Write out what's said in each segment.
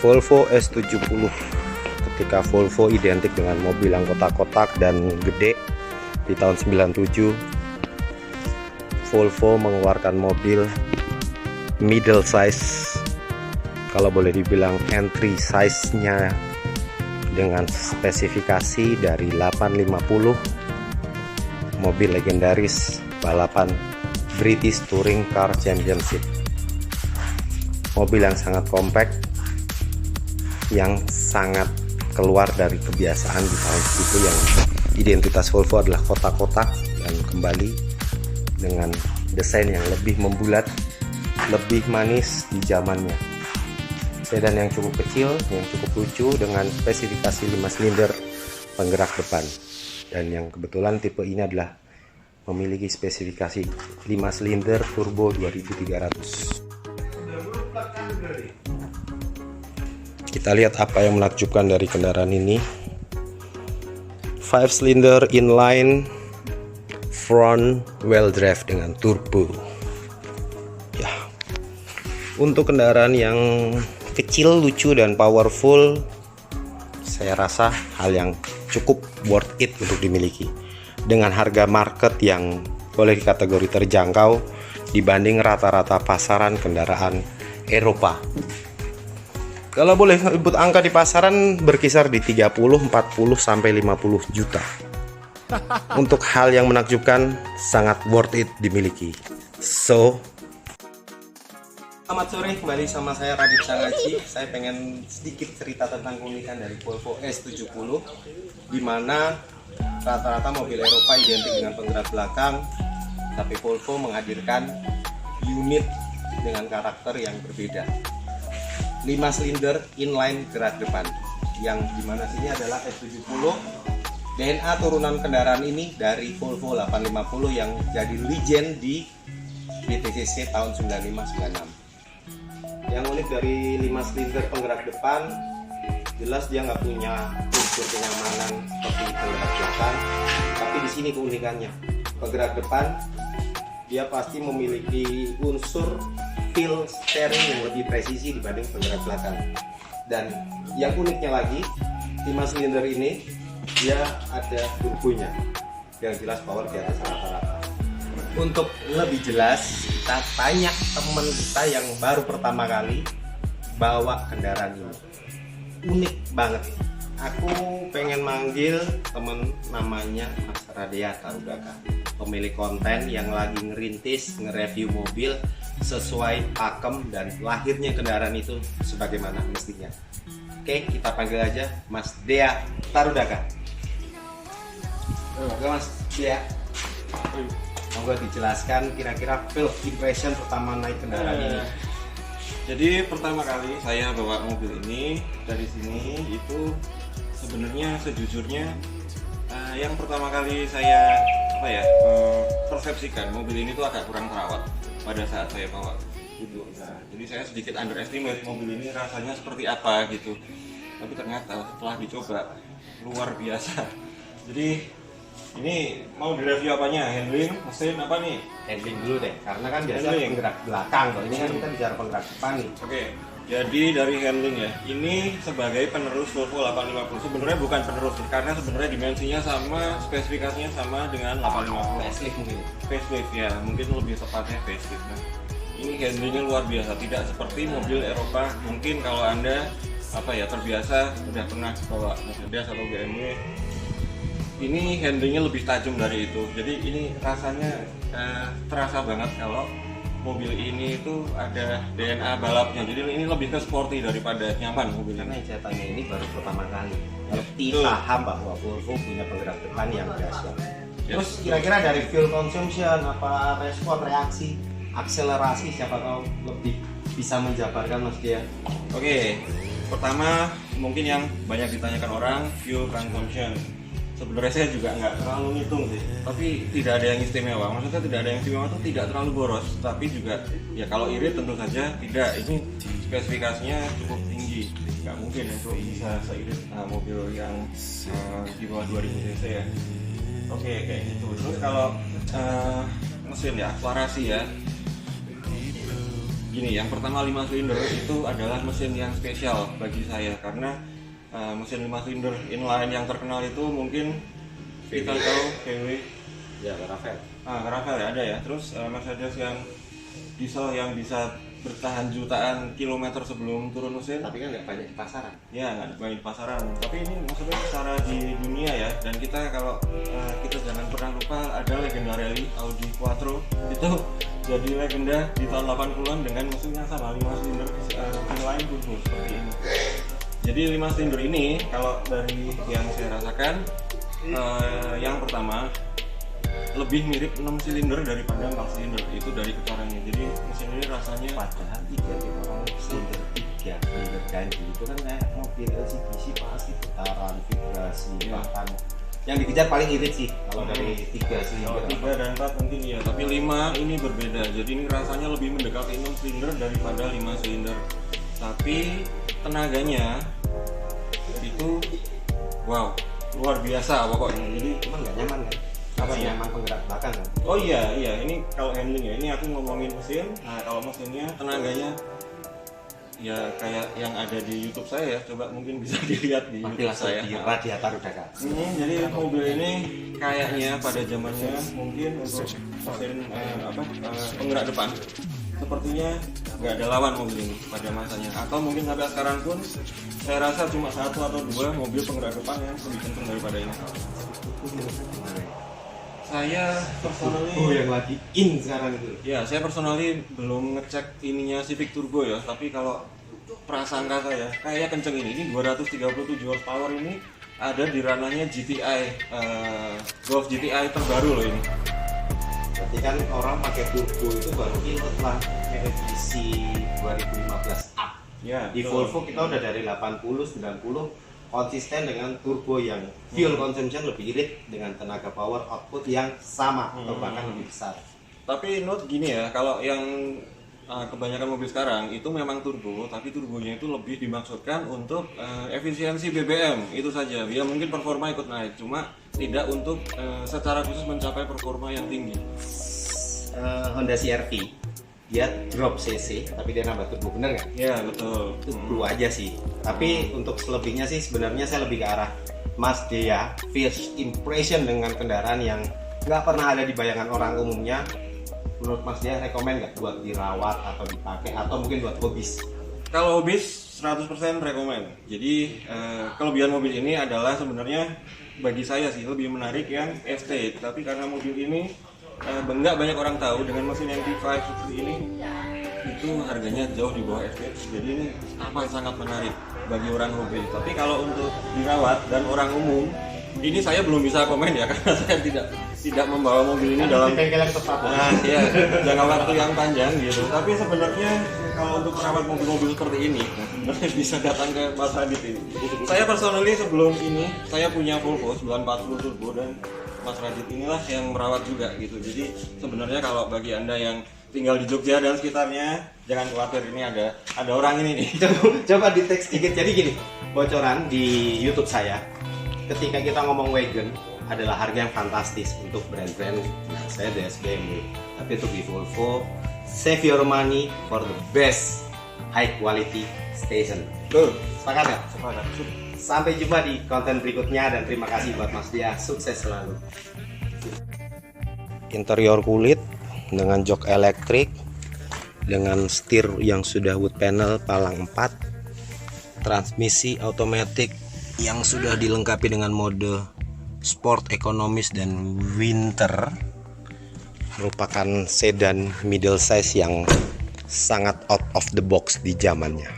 Volvo S70. Ketika Volvo identik dengan mobil yang kotak-kotak dan gede, di tahun 97 Volvo mengeluarkan mobil middle size, kalau boleh dibilang entry size-nya, dengan spesifikasi dari 850, mobil legendaris balapan British Touring Car Championship. Mobil yang sangat compact, yang sangat keluar dari kebiasaan di tahun itu, yang identitas Volvo adalah kotak-kotak, dan kembali dengan desain yang lebih membulat, lebih manis di zamannya. Sedan yang cukup kecil, yang cukup lucu, dengan spesifikasi 5 silinder penggerak depan, dan yang kebetulan tipe ini adalah memiliki spesifikasi 5 silinder turbo 2300. Kita lihat apa yang menakjubkan dari kendaraan ini. 5 silinder inline front wheel drive dengan turbo. Ya, untuk kendaraan yang kecil, lucu, dan powerful, saya rasa hal yang cukup worth it untuk dimiliki dengan harga market yang boleh dikategori terjangkau dibanding rata-rata pasaran kendaraan Eropa. Kalau boleh sebut angka di pasaran, berkisar di 30, 40, sampai 50 juta. Untuk hal yang menakjubkan, sangat worth it dimiliki. So, selamat sore, kembali sama saya Radit Sangaji. Saya pengen sedikit cerita tentang keunikan dari Volvo S70, di mana rata-rata mobil Eropa identik dengan penggerak belakang, tapi Volvo menghadirkan unit dengan karakter yang berbeda. 5 silinder inline gerak depan, yang dimana sini adalah S70. DNA turunan kendaraan ini dari Volvo 850 yang jadi legend di BTCC tahun 95-96. Yang unik dari 5 silinder penggerak depan, jelas dia nggak punya unsur kenyamanan seperti penggerak belakang, tapi di sini keunikannya, penggerak depan dia pasti memiliki unsur feel steering yang lebih presisi dibanding penggerak belakang. Dan yang uniknya lagi, 5 silinder ini dia ada turbonya, yang jelas power di atas rata-rata. Untuk lebih jelas, kita tanya teman kita yang baru pertama kali bawa kendaraan ini. Unik banget. Aku pengen manggil temen namanya Mas Radea Tarudaka, pemilik konten yang lagi ngerintis, nge-review mobil sesuai pakem dan lahirnya kendaraan itu sebagaimana mestinya. Oke, kita panggil aja Mas Dea Tarudaka. Oke, Mas Dea, monggo dijelaskan kira-kira first impression pertama naik kendaraan ini. Jadi pertama kali saya bawa mobil ini dari sini itu sebenarnya sejujurnya yang pertama kali saya persepsikan mobil ini tuh agak kurang terawat pada saat saya bawa gitu. Nah, jadi saya sedikit underestimate mobil ini rasanya seperti apa gitu. Tapi ternyata setelah dicoba luar biasa. Jadi ini mau direview apanya? Handling, mesin, apa nih? Handling dulu deh, karena kan biasa penggerak belakang, kalau ini kan kita bicara penggerak depan nih. Oke, jadi dari handling ya, ini sebagai penerus Volvo 850. Sebenarnya bukan penerus, karena sebenarnya dimensinya sama, spesifikasinya sama dengan 850. Facelift mungkin. Facelift ya, mungkin lebih tepatnya facelift. Nah, ini handlingnya luar biasa, tidak seperti mobil Eropa. Mungkin kalau Anda terbiasa udah pernah bawa Mercedes atau BMW, ini handlingnya lebih tajam dari itu. Jadi ini rasanya terasa banget kalau mobil ini itu ada DNA balapnya. Jadi ini lebih ke sporty daripada nyaman mobil Karena ini. yang saya tanya ini baru pertama kali ngerti, Betul. paham bahwa Volvo punya penggerak depan yang dahsyat. Ya. Terus kira-kira dari fuel consumption, apa respon, reaksi, akselerasi, siapa tahu lebih bisa menjabarkan Mas Dia. Oke, pertama mungkin yang banyak ditanyakan orang, fuel consumption. Sebenarnya saya juga nggak terlalu ngitung sih, tapi tidak ada yang istimewa. Maksudnya tidak ada yang istimewa itu tidak terlalu boros, tapi juga ya kalau irit tentu saja tidak. Ini spesifikasinya cukup tinggi, nggak mungkin itu bisa seirit mobil yang di bawah 2000 cc ya. Oke, kayak gitu. Terus kalau mesin ya, akselerasi ya. gini, yang pertama 5 silinder itu adalah mesin yang spesial bagi saya karena mesin 5 silinder inline yang terkenal itu mungkin kita tahu VW Ya, Rafael. Rafael ya ada ya. Terus Mercedes yang diesel yang bisa bertahan jutaan kilometer sebelum turun mesin. Tapi kan nggak banyak di pasaran. Ya nggak banyak di pasaran. Tapi ini maksudnya secara di dunia ya. Dan kita kalau kita jangan pernah lupa ada legenda rally Audi Quattro itu jadi legenda di tahun 80-an dengan mesin yang sama 5 silinder inline turbo seperti ini. Jadi 5 silinder ini kalau dari yang saya rasakan yang pertama lebih mirip 6 silinder daripada 4 silinder itu dari kecorannya. Jadi mesin ini rasanya Padahal 3 orang silinder 3 silinder ganti itu kan kayak mobil LCGC pasti getaran, vibrasi, bahkan yang dikejar paling irit sih kalau dari 3 silinder. 3 dan 4 mungkin iya, tapi 5 ini berbeda. Jadi ini rasanya lebih mendekati 6 silinder daripada 5 silinder. Tapi tenaganya itu wow, luar biasa pokoknya. Jadi Cuman nggak nyaman kan? Apa Masih ya? nyaman penggerak belakang kan? oh iya ini kalau handling ya. Ini aku ngomongin mesin. Nah, kalau mesinnya tenaganya ya kayak yang ada di YouTube saya ya. Coba mungkin bisa dilihat di YouTube saya. Di radiator udah kan? Jadi mobil ini kayaknya pada zamannya mungkin untuk mesin penggerak depan sepertinya nggak ada lawan mobil ini pada masanya, atau mungkin sampai sekarang pun saya rasa cuma 1 atau 2 mobil penggerak depan yang lebih kencang daripada ini. Saya personally yang lagi in sekarang itu. ya saya personally belum ngecek ininya Civic Turbo ya, tapi kalau prasangka saya kayaknya kenceng ini 237 horsepower ini ada di ranahnya GTI Golf GTI terbaru loh ini. Berarti kan orang pakai turbo itu baru inget lah edisi 2015 up. Ya, Di betul. Volvo kita udah dari 80 90 konsisten dengan turbo yang fuel consumption lebih irit dengan tenaga power output yang sama atau bahkan lebih besar. Tapi note gini ya, kalau yang kebanyakan mobil sekarang itu memang turbo, tapi turbonya itu lebih dimaksudkan untuk efisiensi BBM itu saja. Ya mungkin performa ikut naik, cuma tidak untuk secara khusus mencapai performa yang tinggi. Honda CR-V dia drop cc tapi dia nambah turbo, bener nggak? Ya betul. Itu perlu aja sih. Tapi untuk selebihnya sih sebenarnya saya lebih ke arah Mas Dea first impression dengan kendaraan yang nggak pernah ada di bayangan orang umumnya. Menurut Mas Dea rekomend nggak buat dirawat atau dipakai atau mungkin buat hobis? Kalau hobis 100% rekomend. Jadi kelebihan mobil ini adalah sebenarnya bagi saya sih lebih menarik yang estate. Tapi karena mobil ini nggak banyak orang tahu dengan mesin yang T5 seperti ini, itu harganya jauh di bawah estate. Jadi ini sangat menarik bagi orang hobi. Tapi kalau untuk dirawat dan orang umum, ini saya belum bisa komen ya karena saya tidak membawa mobil ini dalam bengkel yang tepat. ya jangka waktu yang panjang gitu. Tapi sebenarnya kalau untuk merawat mobil-mobil seperti ini, sebenarnya bisa datang ke Mas Radit ini. Saya personally sebelum ini saya punya Volvo 940 Turbo dan Mas Radit inilah yang merawat juga gitu. Jadi sebenarnya kalau bagi Anda yang tinggal di Jogja dan sekitarnya, jangan khawatir, ini ada orang ini nih. Coba di teks sedikit. Jadi gini, bocoran di YouTube saya. Ketika kita ngomong wagon adalah harga yang fantastis untuk brand-brand Mercedes, BMW. Tapi untuk di Volvo, save your money for the best high quality station. Tuh, Sepakat nggak? sepakat. Sampai jumpa di konten berikutnya dan terima kasih buat Mas Dia. Sukses selalu. Interior kulit dengan jok elektrik, dengan setir yang sudah wood panel palang 4, transmisi otomatis yang sudah dilengkapi dengan mode sport, ekonomis, dan winter. Merupakan sedan middle size yang sangat out of the box di zamannya.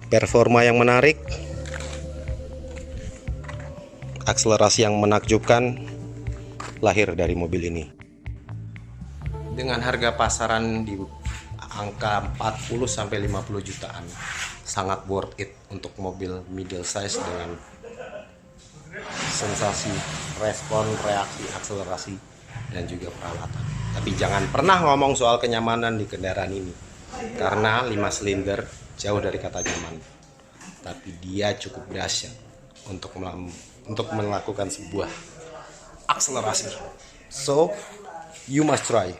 Performa yang menarik, akselerasi yang menakjubkan lahir dari mobil ini. Dengan harga pasaran di angka 40 sampai 50 jutaan, sangat worth it untuk mobil middle size dengan sensasi respon, reaksi, akselerasi, dan juga perawatan. Tapi jangan pernah ngomong soal kenyamanan di kendaraan ini, karena 5 silinder jauh dari kata nyaman, tapi dia cukup dahsyat untuk melakukan sebuah akselerasi. So, you must try.